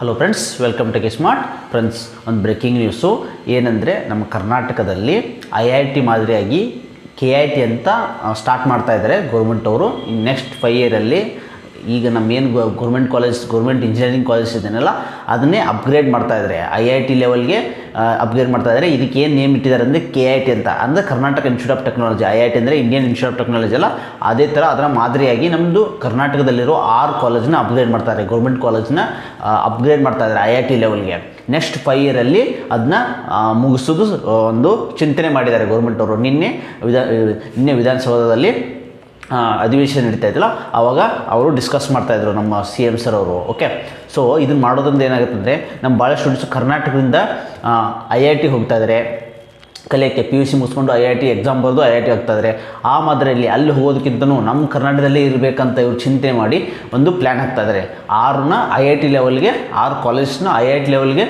Hello friends, welcome to smart friends. ಒಂದು breaking news ಏನಂದರೆ, ನಮ್ಮ ಕರ್ನಾಟಕದಲ್ಲಿ IIT ಮಾದರಿಯಾಗಿ KIT ಅಂತ ಸ್ಟಾರ್ಟ್ ಮಾಡ್ತಾ ಇದ್ದಾರೆ ಗೌರ್ಮೆಂಟ್ ಅವರು. ಇನ್ನು ನೆಕ್ಸ್ಟ್ 5 ಇಯರಲ್ಲಿ ಈಗ ನಮ್ಮೇನು ಗೌರ್ಮೆಂಟ್ ಇಂಜಿನಿಯರಿಂಗ್ ಕಾಲೇಜ್ ಇದನ್ನೆಲ್ಲ ಅದನ್ನೇ ಅಪ್ಗ್ರೇಡ್ ಮಾಡ್ತಾ ಇದ್ದಾರೆ, IIT ಲೆವೆಲ್ಗೆ ಅಪ್ಗ್ರೇಡ್ ಮಾಡ್ತಾ ಇದ್ದಾರೆ. ಇದಕ್ಕೆ ಏನು ನೇಮ್ ಇಟ್ಟಿದ್ದಾರೆ ಅಂದರೆ KIT ಅಂತ, ಅಂದರೆ Karnataka institute of technology. IIT ಅಂದರೆ ಇಂಡಿಯನ್ ಇನ್ಸ್ಟಿಟ್ಯೂಟ್ ಆಫ್ ಟೆಕ್ನಾಲಜಿ ಅಲ್ಲ, ಅದೇ ಥರ ಅದರ ಮಾದರಿಯಾಗಿ ನಮ್ಮದು ಕರ್ನಾಟಕದಲ್ಲಿರೋ 6 ಕಾಲೇಜನ್ನ ಅಪ್ಗ್ರೇಡ್ ಮಾಡ್ತಾರೆ, ಗೌರ್ಮೆಂಟ್ ಕಾಲೇಜ್ನ ಅಪ್ಗ್ರೇಡ್ ಮಾಡ್ತಾ ಇದ್ದಾರೆ IIT ಲೆವೆಲ್ಗೆ. ನೆಕ್ಸ್ಟ್ 5 ಇಯರಲ್ಲಿ ಅದನ್ನ ಮುಗಿಸೋದು ಒಂದು ಚಿಂತನೆ ಮಾಡಿದ್ದಾರೆ ಗೌರ್ಮೆಂಟ್ ಅವರು. ನಿನ್ನೆ ವಿಧಾನಸೌಧದಲ್ಲಿ ಅಧಿವೇಶನ ನಡೀತಾ ಇದ್ದಲ್ಲ, ಆವಾಗ ಅವರು ಡಿಸ್ಕಸ್ ಮಾಡ್ತಾಯಿದ್ರು ನಮ್ಮ CM ಸರ್ ಅವರು. ಓಕೆ, ಸೊ ಇದನ್ನು ಮಾಡೋದ್ರಿಂದ ಏನಾಗುತ್ತೆ ಅಂದರೆ, ನಮ್ಮ ಭಾಳ ಸ್ಟೂಡೆಂಟ್ಸು ಕರ್ನಾಟಕದಿಂದ IIT ಹೋಗ್ತಾ ಇದ್ದಾರೆ ಕಲಿಯೋಕ್ಕೆ. PUC ಮುಗಿಸ್ಕೊಂಡು IIT ಎಕ್ಸಾಮ್ ಬರೆದು IIT ಹೋಗ್ತಾಯಿದ್ದಾರೆ. ಆ ಮಾದರಿಯಲ್ಲಿ ಅಲ್ಲಿ ಹೋಗೋದಕ್ಕಿಂತನೂ ನಮ್ಮ ಕರ್ನಾಟಕದಲ್ಲೇ ಇರಬೇಕಂತ ಇವರು ಚಿಂತನೆ ಮಾಡಿ ಒಂದು ಪ್ಲ್ಯಾನ್ ಹಾಕ್ತಾಯಿದ್ದಾರೆ. 6ನ IIT ಲೆವೆಲ್ಗೆ, 6 ಕಾಲೇಜ್ನ IIT ಲೆವೆಲ್ಗೆ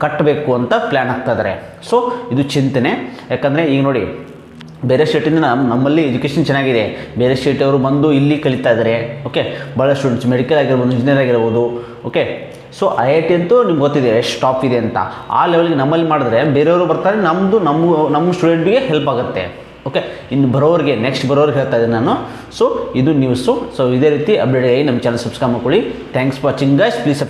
ಕಟ್ಟಬೇಕು ಅಂತ ಪ್ಲ್ಯಾನ್ ಹಾಕ್ತಾಯಿದ್ದಾರೆ. ಸೊ ಇದು ಚಿಂತನೆ. ಯಾಕಂದರೆ ಈಗ ನೋಡಿ, ಬೇರೆ ಸ್ಟೇಟಿಂದ ನಮ್ಮಲ್ಲಿ ಎಜುಕೇಷನ್ ಚೆನ್ನಾಗಿದೆ, ಬೇರೆ ಸ್ಟೇಟವರು ಬಂದು ಇಲ್ಲಿ ಕಲಿತಾ ಇದ್ದಾರೆ. ಓಕೆ, ಭಾಳ ಸ್ಟೂಡೆಂಟ್ಸ್ ಮೆಡಿಕಲ್ ಆಗಿರ್ಬೋದು, ಇಂಜಿನಿಯರ್ ಆಗಿರ್ಬೋದು. ಓಕೆ, ಸೊ IIT ಅಂತೂ ನಿಮ್ಗೆ ಗೊತ್ತಿದೆ ಎಷ್ಟು ಟಾಪ್ ಇದೆ ಅಂತ. ಆ ಲೆವೆಲ್ಗೆ ನಮ್ಮಲ್ಲಿ ಮಾಡಿದ್ರೆ ಬೇರೆಯವರು ಬರ್ತಾರೆ, ನಮ್ಮ ಸ್ಟೂಡೆಂಟ್ಗೆ ಹೆಲ್ಪ್ ಆಗುತ್ತೆ. ಓಕೆ, ಇನ್ನು ನೆಕ್ಸ್ಟ್ ಬರೋರಿಗೆ ಹೇಳ್ತಾ ಇದ್ದೀನಿ ನಾನು. ಸೊ ಇದು ನ್ಯೂಸು. ಸೊ ಇದೇ ರೀತಿ ಅಪ್ಡೇಟ್ ಆಗಿ ನಮ್ಮ ಚಾನಲ್ ಸಬ್ಸ್ಕ್ರೈಬ್ ಮಾಡ್ಕೊಳ್ಳಿ. Thanks for watching guys, please.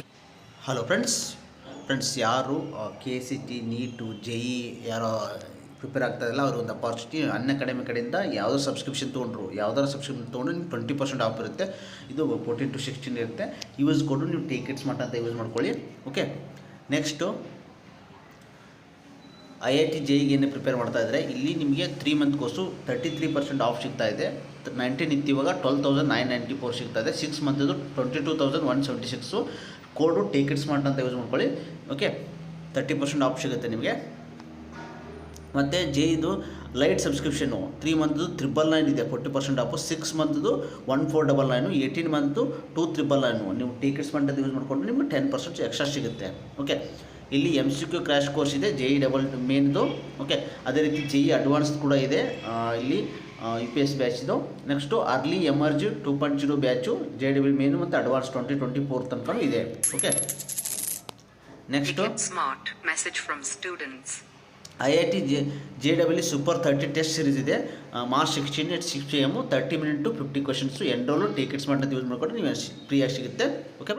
Hello friends, ಯಾರು KCT ನೀಟು JEE ಯಾರೋ ಪ್ರಿಪೇರ್ ಆಗ್ತಾಯಿಲ್ಲ, ಅವರು ಒಂದು ಅಪಾರ್ಚುನಿಟಿ ಅನ್ಅಕಾಡೆಮಿ ಕಡೆಯಿಂದ ಯಾವುದೋ ಸಬ್ಸ್ಕ್ರಿಪ್ಷನ್ ತೊಗೊಂಡ್ರು, ಯಾವ್ದಾದ್ರು ಸಬ್ಸ್ಕ್ರಿಪ್ಷನ್ ತೊಗೊಂಡು ನಿಮ್ಗೆ 20% ಆಫ್ ಇರುತ್ತೆ. ಇದು 14 to 16 ಇರುತ್ತೆ. ಯೂಸ್ ಕೊಟ್ಟು ನೀವು ಟಿಕೆಟ್ಸ್ ಅಂತ ಯೂಸ್ ಮಾಡ್ಕೊಳ್ಳಿ. ಓಕೆ, ನೆಕ್ಸ್ಟು IIT JEE ಏನೇ ಪ್ರಿಪೇರ್ ಮಾಡ್ತಾ ಇದ್ದರೆ, ಇಲ್ಲಿ ನಿಮಗೆ 3 ಮಂತ್ ಕೋರ್ಸು 33% ಆಫ್ ಸಿಗ್ತಾ ಇದೆ. 19 ಇತ್ತು, ಇವಾಗ 12,994 ಸಿಗ್ತಾ ಇದೆ. 6 ಮಂತದ್ದು 22,176. ಕೋಡು ಟಿಕೆಟ್ಸ್ ಅಂತ ಯೂಸ್ ಮಾಡ್ಕೊಳ್ಳಿ. ಓಕೆ, 30% ಆಫ್ ಸಿಗುತ್ತೆ ನಿಮಗೆ. ಮತ್ತು JEEದು ಲೈಟ್ ಸಬ್ಸ್ಕ್ರಿಪ್ಷನ್ನು 3 ಮಂತ್ದು 999 ಇದೆ, 40% ಆಫು. 6 ಮಂತ್ದು 1499, 18 ಮಂತು 2999. ನೀವು ಟಿಕೆಟ್ಸ್ ಅಂತ ಯೂಸ್ ಮಾಡಿಕೊಂಡು ನಿಮಗೆ 10% ಎಕ್ಸ್ಟ್ರಾ ಸಿಗುತ್ತೆ. ಓಕೆ, ಇಲ್ಲಿ MCQ ಕ್ರ್ಯಾಶ್ ಕೋರ್ಸ್ ಇದೆ, JEE ಡಬಲ್ ಮೇನ್ದು. ಓಕೆ, ಅದೇ ರೀತಿ JEE ಅಡ್ವಾನ್ಸ್ ಕೂಡ ಇದೆ. ಇಲ್ಲಿ UPS ಬ್ಯಾಚ್ ಇದು. Next early emerge 2.0 batch, JEE main ಮತ್ತು ಅಡ್ವಾನ್ಸ್ 2024 ತನಕ ಇದೆ. Okay, next smart message from students. IIT JEE super 30 test series ಇದೆ. March 16 at 6 PM, 30 minutes to 50 questions. ಎನ್ರೋಲು tickets ಅಂತ ಯೂಸ್ ಮಾಡಿಕೊಂಡು ನೀವು ಫ್ರೀಯಾಗಿ ಸಿಗುತ್ತೆ. ಓಕೆ.